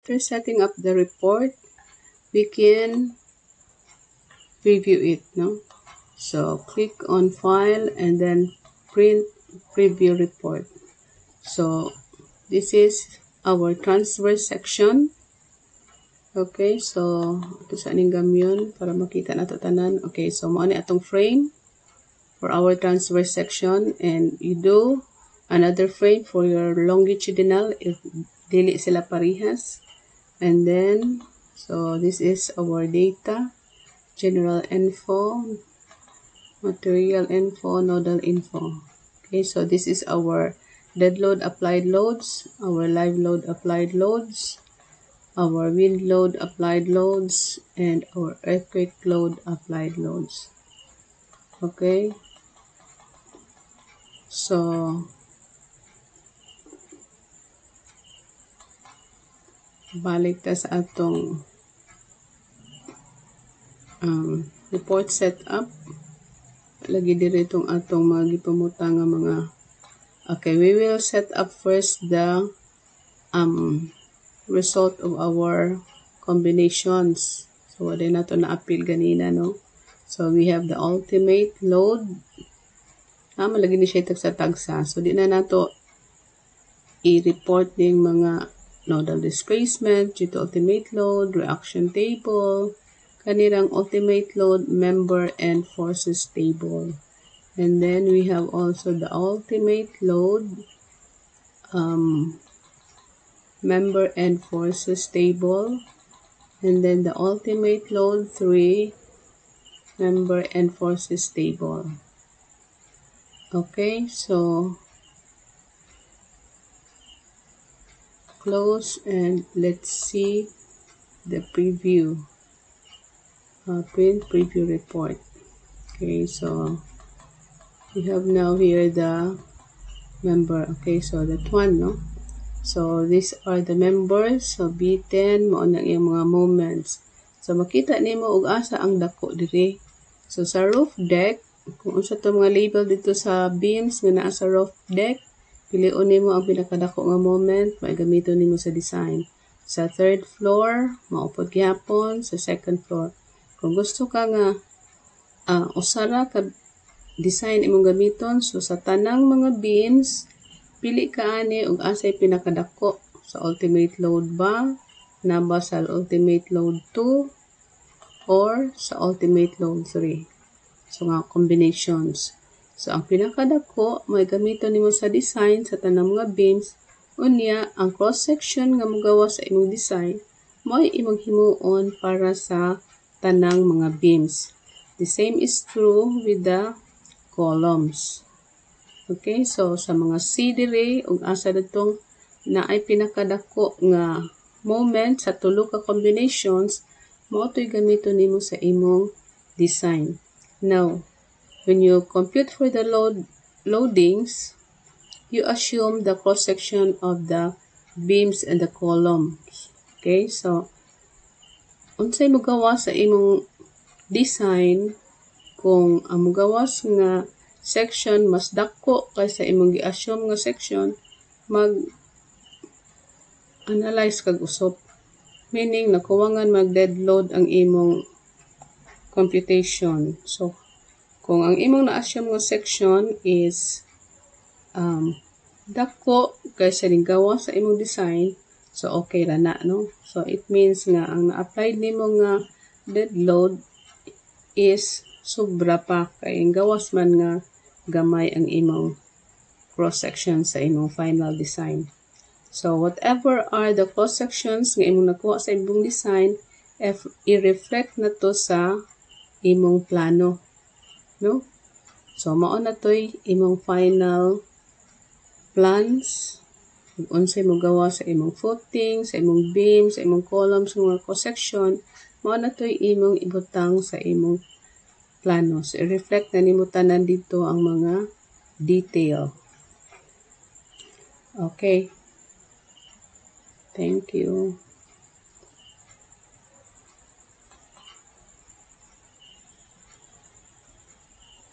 After setting up the report, we can preview it, no? So click on File and then Print Preview Report. So this is our transfer section. Okay, so ito sa aning gamyon para makita nato tanan. Okay, so mo ni atong frame for our transfer section, and you do another frame for your longitudinal if dili sila parehas. And then so this is our data, general info, material info, nodal info. Okay, so this is our dead load applied loads, our live load applied loads, our wind load applied loads, and our earthquake load applied loads. Okay, so balik ta sa atong report setup. Lagi diri itong atong mga gipamuta nga mga. Okay, we will set up first the result of our combinations. So wala na to na-appeal ganina, no? So we have the ultimate load. Malagi ni siya sa tagsa. So di na nato i-report din mga nodal displacement due to ultimate load, reaction table, kanirang ultimate load, member, and forces table. And then we have also the ultimate load, member and forces table, and then the ultimate load 3, member and forces table. Okay, so close and let's see the preview, print preview report. Okay, so we have now here the member. Okay, so that one, no? So these are the members. So B10 mao na iyang mga moments. So makita nimo og asa ang dako diri. So sa roof deck, kung unsa to mga label dito sa beams nga naa sa roof deck, piliun nimo ang pinakadako nga moment, maigamiton nimo sa design. Sa third floor, maupod gyapon. Sa second floor, kung gusto ka nga usara ka design imong gamiton, so sa tanang mga beams pili ka ani og asay pinakadako. Sa ultimate load ba, naba sa ultimate load 2 or sa ultimate load 3. So nga combinations. So ang pinakadako may gamiton nimo sa design sa tanang mga beams. Unya ang cross section nga mogawa sa imong design mao imong himuon para sa tanang mga beams. The same is true with the columns. Okay, so sa mga C dire ug asa datong naay pinakadako nga moment sa tulo ka combinations, mao toy gamiton nimo sa imong design. Now, when you compute for the loadings, you assume the cross section of the beams and the columns. Okay, so unsay mogawa sa imong design kung ang mogawas nga section mas dako kaysa imong gi-assume nga section, mag-analyze kag usop. Meaning, nakuwangan mag-dead load ang imong computation. So, kung ang imong na-assume nga section is dako kaysa ning gawa sa imong design, so okay ra na, no? So, it means nga ang na-applied nimo nga dead load is sobra pa kay gawas man nga gamay ang imong cross section sa imong final design. So whatever are the cross sections nga imong nakuha sa imong design, i-reflect na to sa imong plano, no? So mao na toy imong final plans kung unsay mo gawa sa imong footing, sa imong beam, sa imong columns, sa mga cross section. Mao na toy imong ibutang sa imong plano. So, i-reflect na nimo tanan dito ang mga detail. Okay. Thank you.